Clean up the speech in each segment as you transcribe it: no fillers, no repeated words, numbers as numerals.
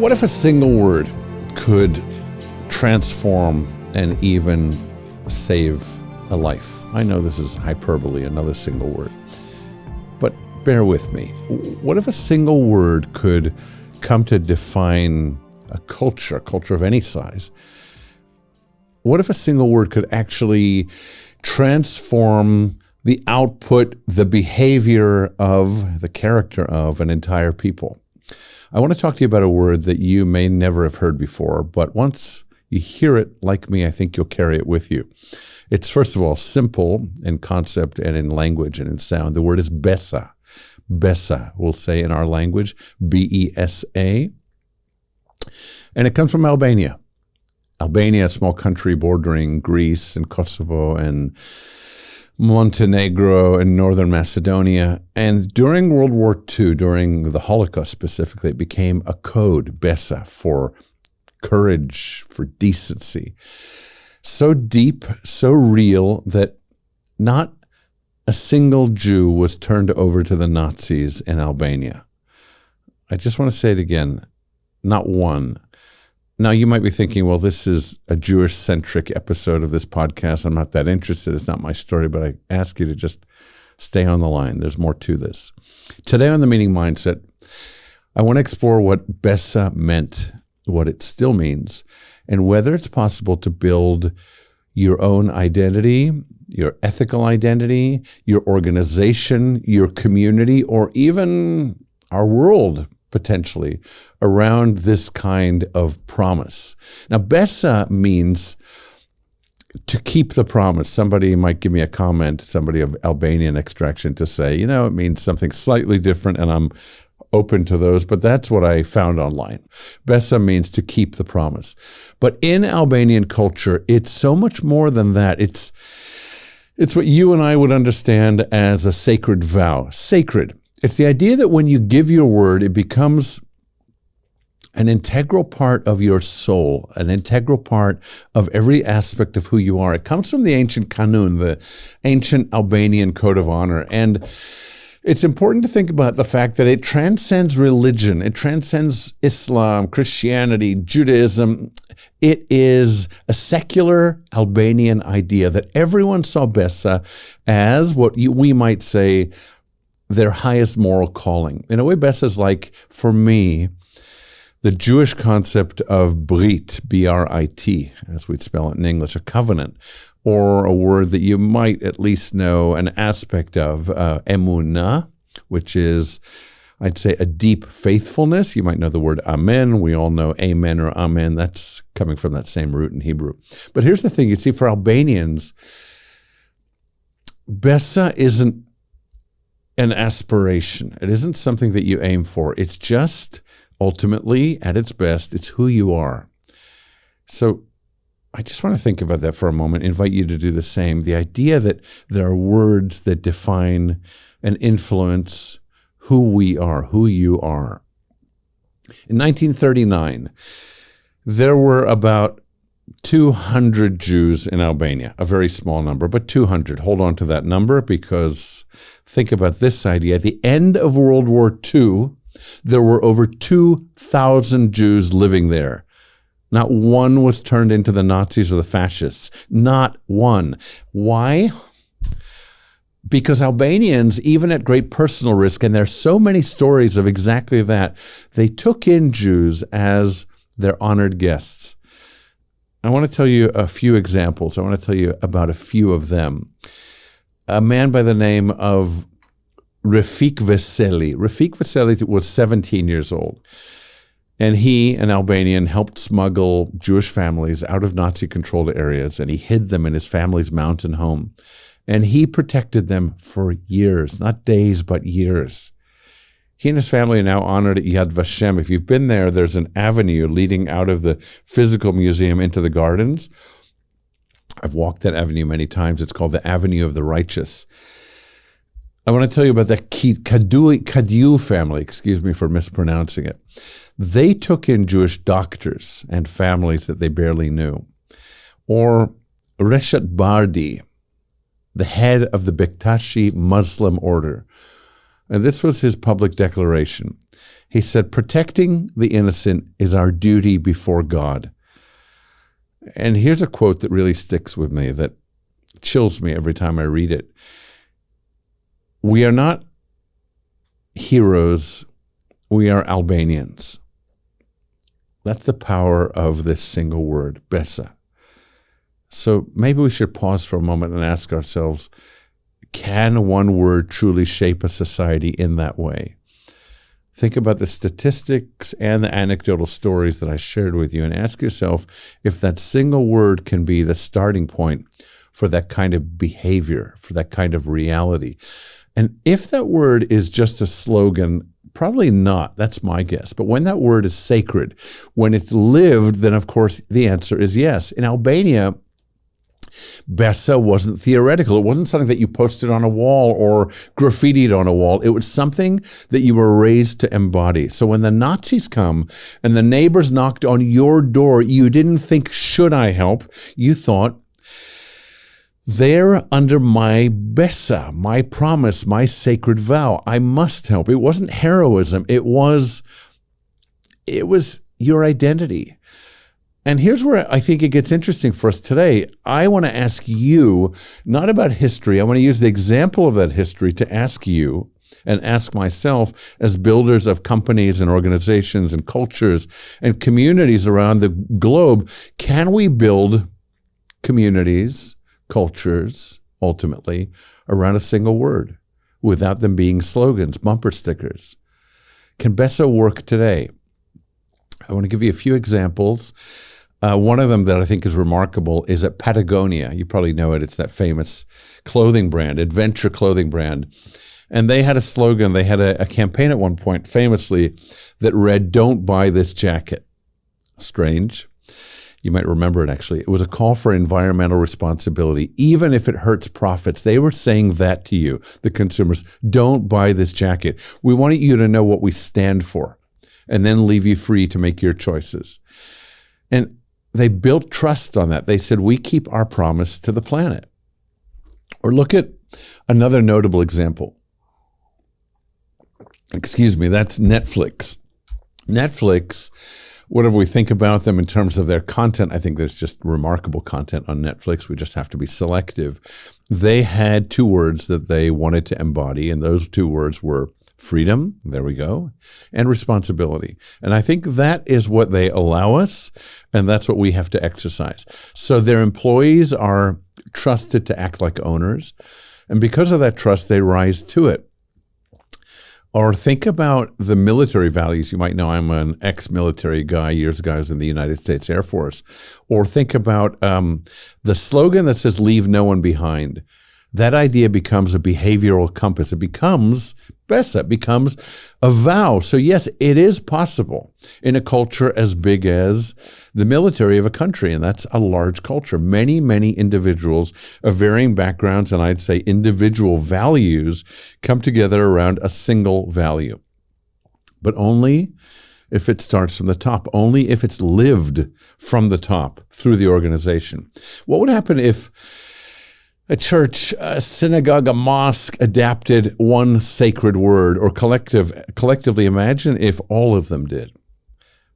What if a single word could transform and even save a life? I know this is hyperbole, another single word, but bear with me. What if a single word could come to define a culture of any size? What if a single word could actually transform the output, the behavior of, the character of an entire people? I want to talk to you about a word that you may never have heard before, but once you hear it, like me, I think you'll carry it with you. It's, first of all, simple in concept and in language and in sound. The word is Besa. Besa, we'll say in our language, B-E-S-A. And it comes from Albania. Albania, a small country bordering Greece and Kosovo and Montenegro and Northern Macedonia. And during World War II, during the Holocaust specifically, it became a code, Besa, for courage, for decency. So deep, so real that not a single Jew was turned over to the Nazis in Albania. I just want to say it again, not one. Now, you might be thinking, well, this is a Jewish-centric episode of this podcast. I'm not that interested. It's not my story, but I ask you to just stay on the line. There's more to this. Today on The Meaning Mindset, I want to explore what Besa meant, what it still means, and whether it's possible to build your own identity, your ethical identity, your organization, your community, or even our world, potentially, around this kind of promise. Now, Besa means to keep the promise. Somebody might give me a comment, somebody of Albanian extraction, to say, it means something slightly different, and I'm open to those, but that's what I found online. Besa means to keep the promise. But in Albanian culture, it's so much more than that. It's what you and I would understand as a sacred vow. Sacred. It's the idea that when you give your word, it becomes an integral part of your soul, an integral part of every aspect of who you are. It comes from the ancient kanun, the ancient Albanian code of honor. And it's important to think about the fact that it transcends religion. It transcends Islam, Christianity, Judaism. It is a secular Albanian idea that everyone saw Besa as what we might say their highest moral calling. In a way, Besa is like, for me, the Jewish concept of Brit, B-R-I-T, as we'd spell it in English, a covenant, or a word that you might at least know an aspect of, emunah, which is, I'd say, a deep faithfulness. You might know the word amen. We all know amen or amen. That's coming from that same root in Hebrew. But here's the thing. You see, for Albanians, Besa isn't an aspiration. It isn't something that you aim for. It's just, ultimately, at its best, it's who you are. So I just want to think about that for a moment, invite you to do the same. The idea that there are words that define and influence who we are, who you are. In 1939, there were about 200 Jews in Albania, a very small number, but 200. Hold on to that number, because think about this idea. At the end of World War II, there were over 2,000 Jews living there. Not one was turned into the Nazis or the fascists. Not one. Why? Because Albanians, even at great personal risk, and there's so many stories of exactly that, they took in Jews as their honored guests. I want to tell you a few examples. I want to tell you about a few of them. A man by the name of Rafik Veseli. Rafik Veseli was 17 years old. And he, an Albanian, helped smuggle Jewish families out of Nazi-controlled areas, and he hid them in his family's mountain home. And he protected them for years, not days, but years. He and his family are now honored at Yad Vashem. If you've been there, there's an avenue leading out of the physical museum into the gardens. I've walked that avenue many times. It's called the Avenue of the Righteous. I want to tell you about the Kadiu family, excuse me for mispronouncing it. They took in Jewish doctors and families that they barely knew. Or Reshat Bardi, the head of the Bektashi Muslim order, And this was his public declaration. He said, protecting the innocent is our duty before God. And here's a quote that really sticks with me, that chills me every time I read it. We are not heroes, we are Albanians. That's the power of this single word, Besa. So maybe we should pause for a moment and ask ourselves, can one word truly shape a society in that way? Think about the statistics and the anecdotal stories that I shared with you and ask yourself if that single word can be the starting point for that kind of behavior, for that kind of reality. And if that word is just a slogan, probably not. That's my guess. But when that word is sacred, when it's lived, then of course the answer is yes. In Albania, Besa wasn't theoretical. It wasn't something that you posted on a wall or graffitied on a wall. It was something that you were raised to embody. So when the Nazis come and the neighbors knocked on your door, you didn't think, should I help? You thought, they're under my Besa, my promise, my sacred vow. I must help. It wasn't heroism. It was your identity. And here's where I think it gets interesting for us today. I want to ask you, not about history. I want to use the example of that history to ask you and ask myself as builders of companies and organizations and cultures and communities around the globe, can we build communities, cultures, ultimately, around a single word without them being slogans, bumper stickers? Can Besa work today? I want to give you a few examples. One of them that I think is remarkable is at Patagonia. You probably know it. It's that famous clothing brand, adventure clothing brand. And they had a slogan. They had a campaign at one point, famously, that read, "Don't buy this jacket." Strange. You might remember it, actually. It was a call for environmental responsibility. Even if it hurts profits, they were saying that to you, the consumers. Don't buy this jacket. We want you to know what we stand for, and then leave you free to make your choices. And they built trust on that. They said, we keep our promise to the planet. Or look at another notable example. Excuse me, that's Netflix. Netflix, whatever we think about them in terms of their content, I think there's just remarkable content on Netflix. We just have to be selective. They had two words that they wanted to embody, and those two words were freedom, there we go, and responsibility. And I think that is what they allow us, and that's what we have to exercise. So their employees are trusted to act like owners, and because of that trust, they rise to it. Or think about the military values. You might know I'm an ex-military guy. Years ago, I was in the United States Air Force. Or think about the slogan that says, leave no one behind. That idea becomes a behavioral compass. It becomes Besa, it becomes a vow. So yes, it is possible in a culture as big as the military of a country, and that's a large culture. Many, many individuals of varying backgrounds, and I'd say individual values, come together around a single value. But only if it starts from the top, only if it's lived from the top through the organization. What would happen if a church, a synagogue, a mosque adapted one sacred word, or collectively imagine if all of them did?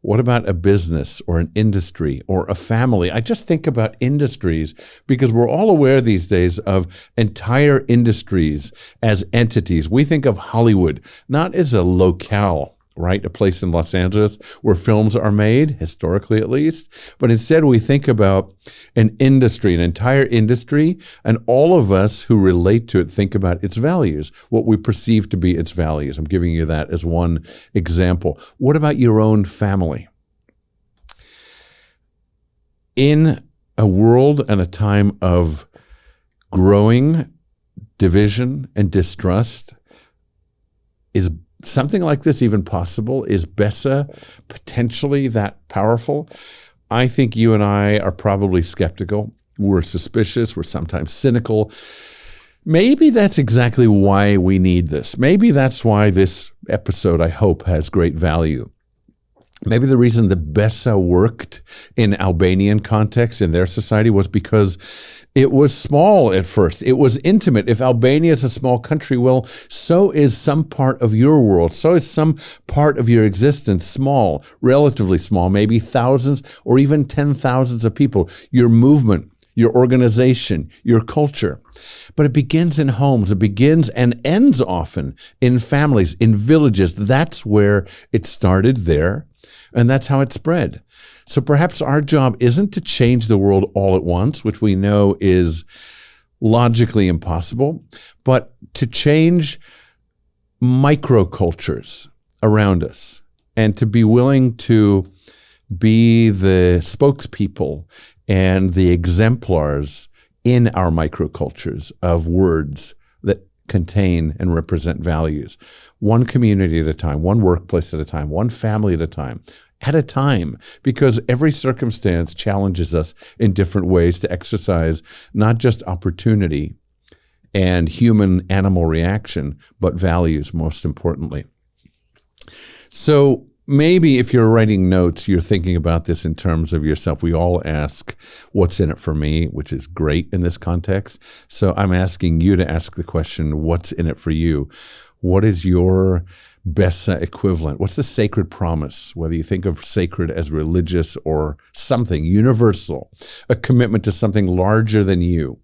What about a business or an industry or a family? I just think about industries because we're all aware these days of entire industries as entities. We think of Hollywood not as a locale, right? A place in Los Angeles where films are made, historically at least, but instead we think about an industry, an entire industry, and all of us who relate to it think about its values, what we perceive to be its values. I'm giving you that as one example. What about your own family? In a world and a time of growing division and distrust, is something like this even possible? Is Besa potentially that powerful? I think you and I are probably skeptical. We're suspicious. We're sometimes cynical. Maybe that's exactly why we need this. Maybe that's why this episode, I hope, has great value. Maybe the reason the Besa worked in Albanian context in their society was because it was small at first. It was intimate. If Albania is a small country, well, so is some part of your world. So is some part of your existence small, relatively small, maybe thousands or even 10,000s of people. Your movement, your organization, your culture. But it begins in homes. It begins and ends often in families, in villages. That's where it started there, and that's how it spread. So perhaps our job isn't to change the world all at once, which we know is logically impossible, but to change microcultures around us and to be willing to be the spokespeople and the exemplars in our microcultures of words that contain and represent values. One community at a time, one workplace at a time, one family at a time, because every circumstance challenges us in different ways to exercise not just opportunity and human-animal reaction, but values, most importantly. So maybe if you're writing notes, you're thinking about this in terms of yourself. We all ask, what's in it for me, which is great in this context. So I'm asking you to ask the question, what's in it for you? What is your Besa equivalent? What's the sacred promise, whether you think of sacred as religious or something universal, a commitment to something larger than you?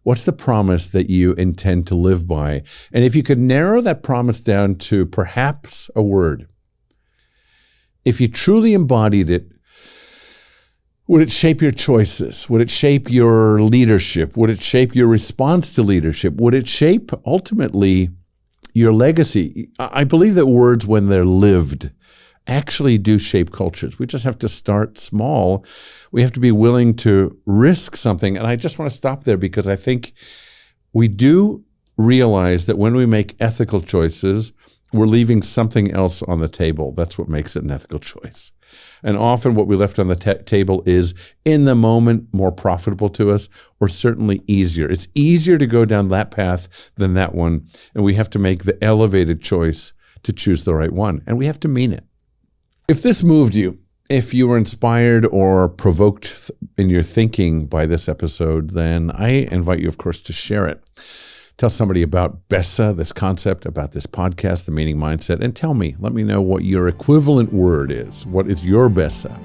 What's the promise that you intend to live by? And if you could narrow that promise down to perhaps a word, if you truly embodied it, would it shape your choices? Would it shape your leadership? Would it shape your response to leadership? Would it shape, ultimately, your legacy? I believe that words, when they're lived, actually do shape cultures. We just have to start small. We have to be willing to risk something. And I just want to stop there because I think we do realize that when we make ethical choices, we're leaving something else on the table. That's what makes it an ethical choice. And often what we left on the table is, in the moment, more profitable to us, or certainly easier. It's easier to go down that path than that one. And we have to make the elevated choice to choose the right one. And we have to mean it. If this moved you, if you were inspired or provoked in your thinking by this episode, then I invite you, of course, to share it. Tell somebody about Besa, this concept, about this podcast, The Meaning Mindset, and let me know what your equivalent word is. What is your Besa?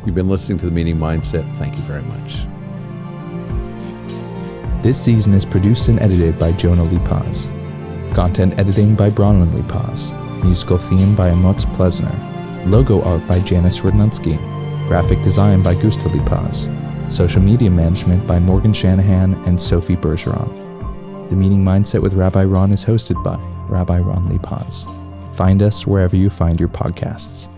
You've been listening to The Meaning Mindset. Thank you very much. This season is produced and edited by Jonah Li-Paz. Content editing by Bronwyn Li-Paz. Musical theme by Amots Plesner. Logo art by Janice Rodnunski. Graphic design by Gusta Li-Paz. Social media management by Morgan Shanahan and Sophie Bergeron. The Meaning Mindset with Rabbi Ron is hosted by Rabbi Ron Li-Paz. Find us wherever you find your podcasts.